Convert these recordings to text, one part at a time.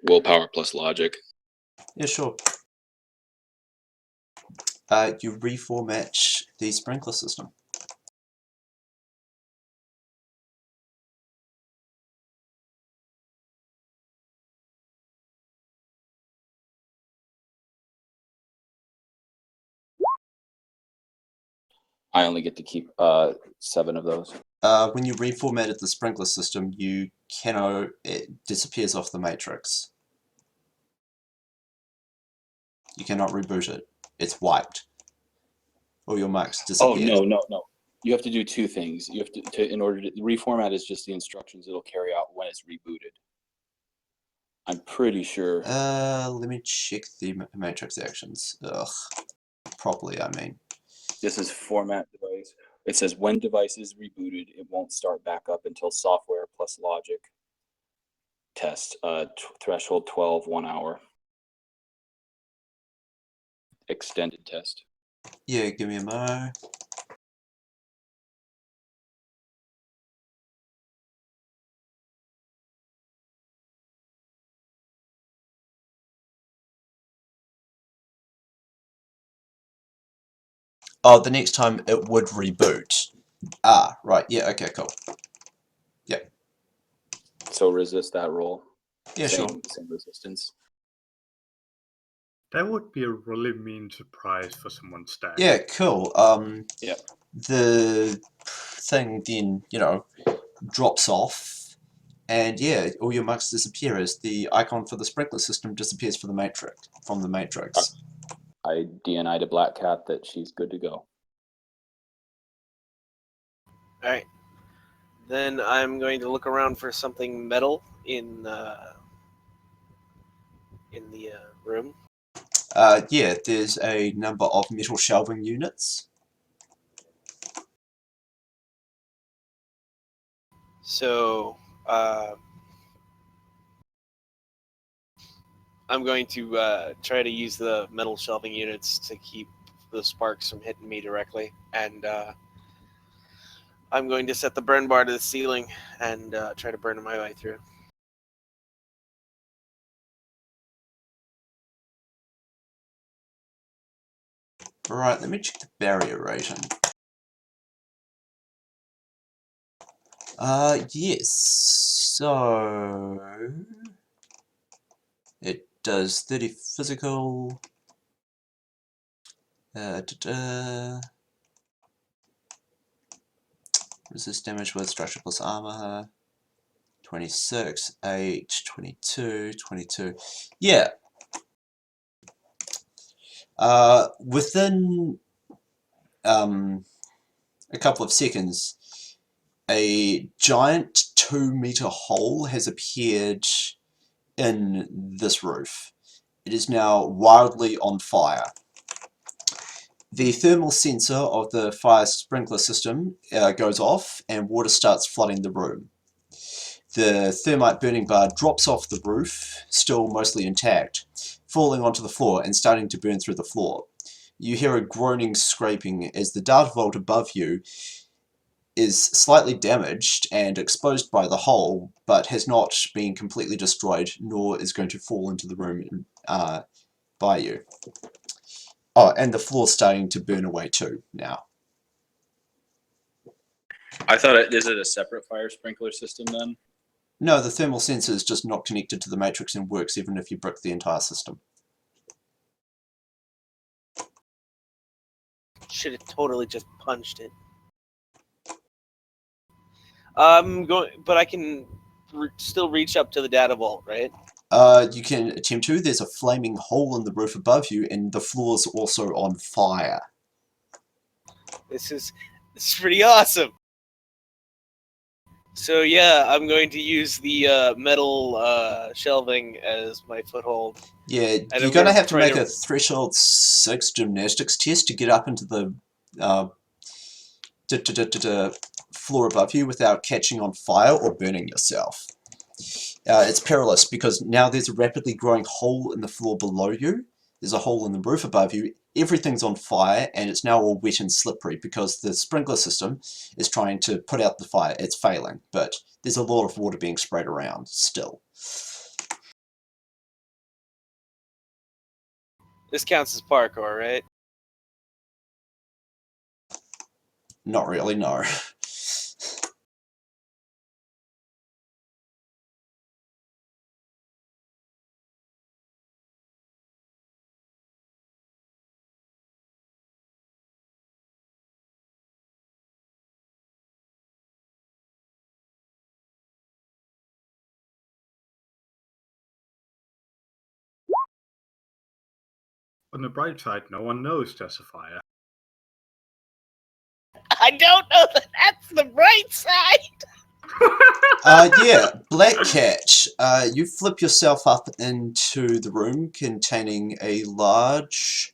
Willpower plus logic. Yeah, sure. You reformat the sprinkler system. I only get to keep 7 of those. When you reformatted the sprinkler system, it disappears off the matrix. You cannot reboot it. It's wiped. All your marks disappear. Oh, no. You have to do 2 things. You have to in order to reformat is just the instructions it'll carry out when it's rebooted. I'm pretty sure. Let me check the matrix actions. Ugh. Properly, I mean. This is format device. It says when device is rebooted, it won't start back up until software plus logic test. Threshold 12, 1 hour. Extended test. Yeah, give me a mo. Oh, the next time it would reboot. Ah, right. Yeah, okay, cool. Yep. So resist that roll. Yeah, sure. Same resistance. That would be a really mean surprise for someone's stack. Yeah, cool. Yeah. The thing then, drops off, and yeah, all your marks disappear as the icon for the sprinkler system disappears from the matrix. I DNI'd a Black Cat that she's good to go. Alright. Then I'm going to look around for something metal in the room. Yeah, there's a number of metal shelving units. So, I'm going to try to use the metal shelving units to keep the sparks from hitting me directly, and I'm going to set the burn bar to the ceiling and try to burn my way through. Right, let me check the barrier rating. Yes, so it does 30 physical, resist damage with structure plus armor, 26, 8, 22, 22. Yeah. Within a couple of seconds, a giant 2-meter hole has appeared in this roof. It is now wildly on fire. The thermal sensor of the fire sprinkler system goes off and water starts flooding the room. The thermite burning bar drops off the roof, still mostly intact, falling onto the floor and starting to burn through the floor. You hear a groaning scraping as the data vault above you is slightly damaged and exposed by the hole, but has not been completely destroyed, nor is going to fall into the room by you. Oh, and the floor's starting to burn away too, now. I thought is it a separate fire sprinkler system then? No, the thermal sensor is just not connected to the matrix and works even if you brick the entire system. Should have totally just punched it. But I can still reach up to the data vault, right? You can attempt to. There's a flaming hole in the roof above you, and the floor's also on fire. This is pretty awesome. So yeah, I'm going to use the metal shelving as my foothold. Yeah, you're going to have to make a threshold 6 gymnastics test to get up into the floor above you without catching on fire or burning yourself. It's perilous because now there's a rapidly growing hole in the floor below you. There's a hole in the roof above you. Everything's on fire and it's now all wet and slippery because the sprinkler system is trying to put out the fire. It's failing, but there's a lot of water being sprayed around still. This counts as parkour, right? Not really, no. On the bright side, no one knows there's a fire. I don't know that that's the right side. Yeah, Black Cat, you flip yourself up into the room containing a large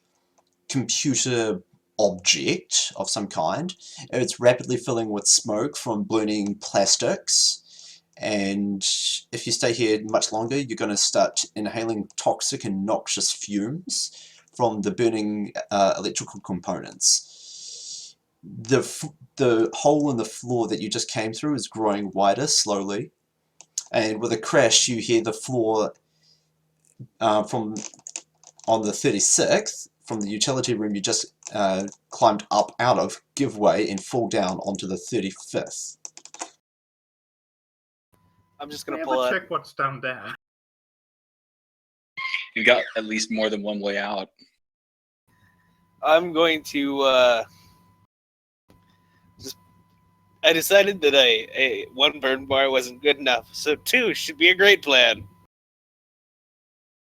computer object of some kind. It's rapidly filling with smoke from burning plastics, and if you stay here much longer, you're going to start inhaling toxic and noxious fumes from the burning electrical components. The hole in the floor that you just came through is growing wider slowly, and with a crash you hear the floor from on the 36th from the utility room you just climbed up out of give way and fall down onto the 35th. I'm just Can gonna I pull ever it. check what's down there? You've got at least more than one way out. I'm going to just. I decided that a one burn bar wasn't good enough, so 2 should be a great plan.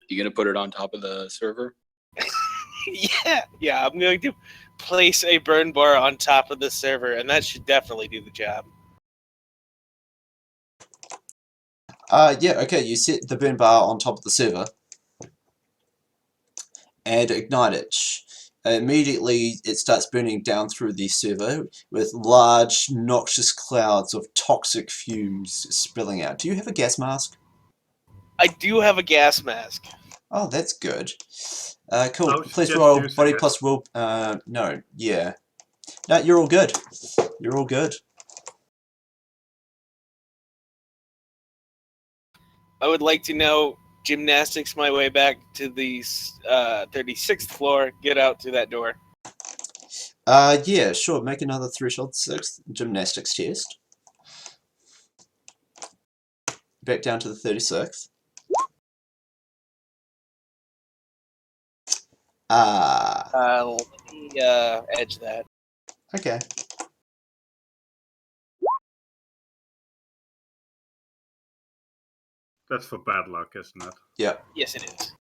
You gonna put it on top of the server? Yeah. I'm going to place a burn bar on top of the server, and that should definitely do the job. Yeah, okay, you set the burn bar on top of the server and ignite it. Immediately it starts burning down through the server with large noxious clouds of toxic fumes spilling out. Do you have a gas mask? I do have a gas mask. Oh, that's good. Cool. I would Please suggest roll using body it. plus will. No, yeah. No, you're all good. You're all good. I would like to know gymnastics my way back to the 36th floor. Get out through that door. Yeah, sure. Make another threshold 6 gymnastics test. Back down to the 36th. Let me edge that. Okay. That's for bad luck, isn't it? Yeah. Yes, it is.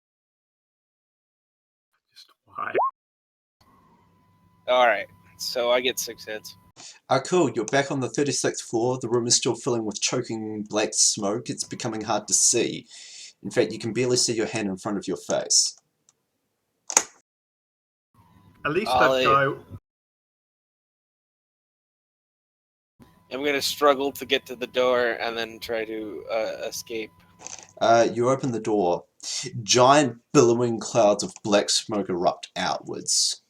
Just why? All right, so I get 6 hits. Cool. You're back on the 36th floor. The room is still filling with choking black smoke. It's becoming hard to see. In fact, you can barely see your hand in front of your face. At least Ollie. that guy. I'm going to struggle to get to the door and then try to escape. You open the door. Giant billowing clouds of black smoke erupt outwards.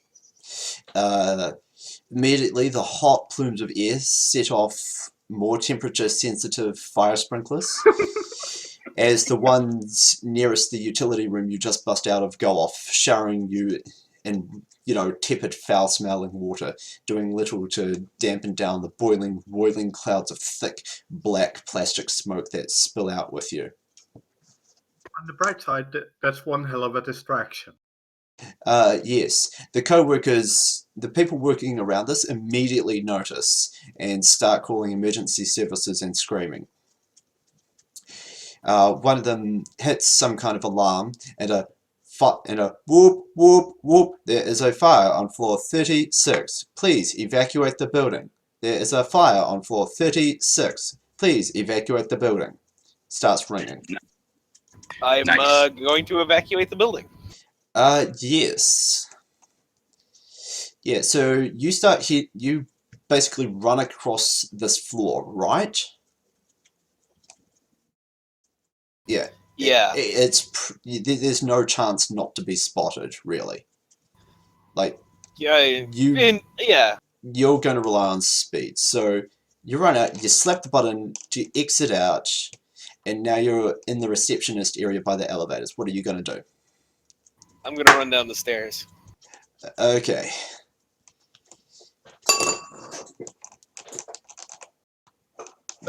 Immediately, the hot plumes of air set off more temperature-sensitive fire sprinklers. As the ones nearest the utility room you just bust out of go off, showering you in, tepid, foul-smelling water, doing little to dampen down the boiling clouds of thick, black plastic smoke that spill out with you. On the bright side, that's one hell of a distraction. Yes, the people working around us immediately notice and start calling emergency services and screaming. One of them hits some kind of alarm and a whoop whoop whoop. There is a fire on floor 36. Please evacuate the building. There is a fire on floor 36. Please evacuate the building. Starts ringing. I'm Nice. going to evacuate the building. Yes. Yeah, so you basically run across this floor, right? Yeah. Yeah. There's no chance not to be spotted, really. Like, Yeah. you're going to rely on speed. So you run out, you slap the button to exit out, and now you're in the receptionist area by the elevators. What are you going to do? I'm gonna run down the stairs. Okay.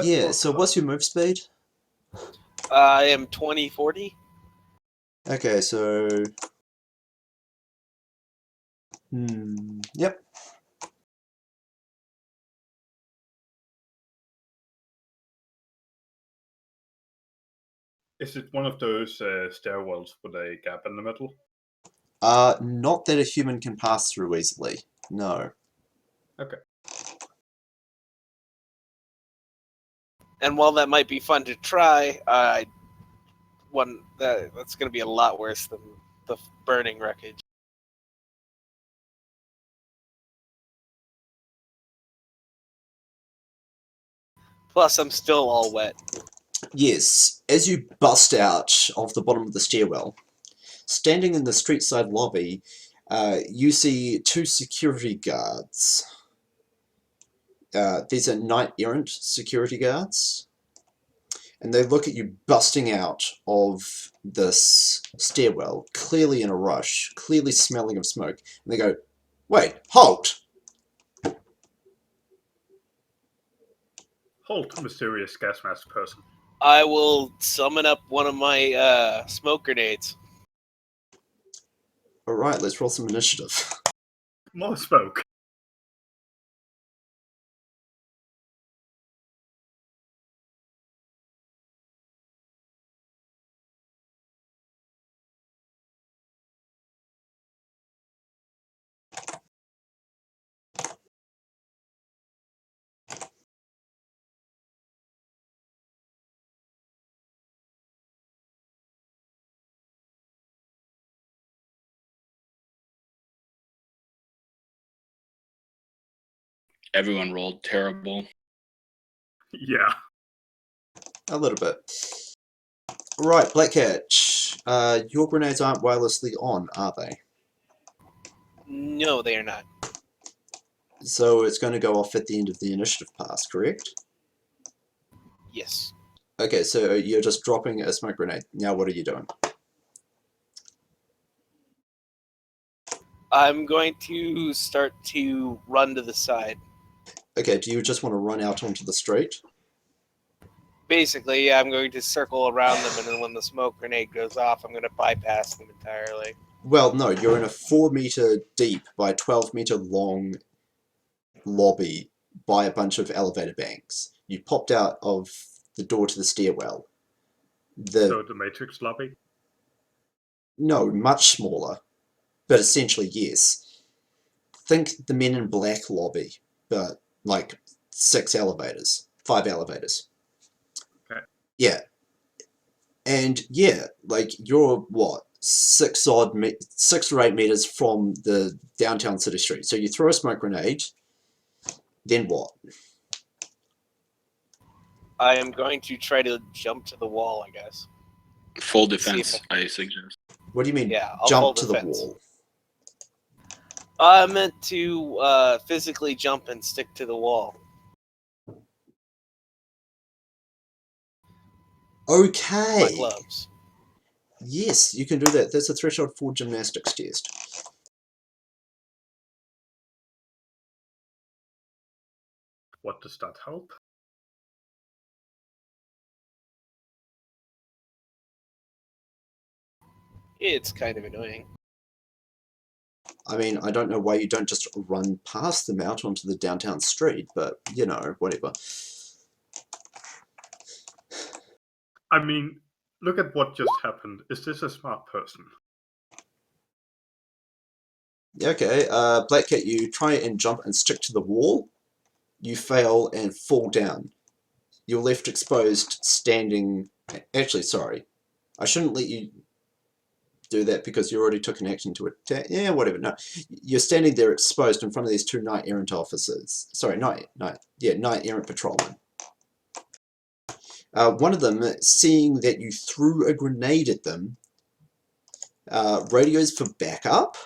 Yeah, so what's your move speed? I am 2040. Okay, so... yep. Is it one of those stairwells with a gap in the middle? Not that a human can pass through easily. No. Okay. And while that might be fun to try, that's going to be a lot worse than the burning wreckage. Plus, I'm still all wet. Yes, as you bust out of the bottom of the stairwell, standing in the street side lobby, you see two security guards. These are knight-errant security guards, and they look at you busting out of this stairwell, clearly in a rush, clearly smelling of smoke, and they go, "Wait, halt!" Halt, mysterious gas mask person. I will summon up one of my smoke grenades. Alright, let's roll some initiative. More smoke. Everyone rolled terrible. Yeah. A little bit. Right, Black Cat. Your grenades aren't wirelessly on, are they? No, they are not. So it's going to go off at the end of the initiative pass, correct? Yes. Okay, so you're just dropping a smoke grenade. Now what are you doing? I'm going to start to run to the side. Okay, do you just want to run out onto the street? Basically, yeah, I'm going to circle around them, and then when the smoke grenade goes off, I'm going to bypass them entirely. Well, no, you're in a 4 meter deep by 12 meter long lobby by a bunch of elevator banks. You popped out of the door to the stairwell. So the Matrix lobby? No, much smaller, but essentially yes. Think the Men in Black lobby, but like 5 elevators. Okay. Yeah. And yeah, like you're what, 6 or 8 meters from the downtown city street. So you throw a smoke grenade, then what? I am going to try to jump to the wall, I guess. Full See if defense, I suggest. What do you mean Yeah, I'll jump full to the defense. wall? I meant to physically jump and stick to the wall. Okay. My gloves. Yes, you can do that. That's a threshold 4 gymnastics test. What does that help? It's kind of annoying. I mean, I don't know why you don't just run past them out onto the downtown street, but, you know, whatever. I mean, look at what just happened. Is this a smart person? Okay, Black Cat, you try and jump and stick to the wall. You fail and fall down. You're left exposed, standing... Actually, sorry. I shouldn't let you do that because you already took an action to attack. Yeah, whatever. No, you're standing there exposed in front of these two knight-errant officers. Sorry, knight-errant patrolmen. One of them, seeing that you threw a grenade at them, radios for backup.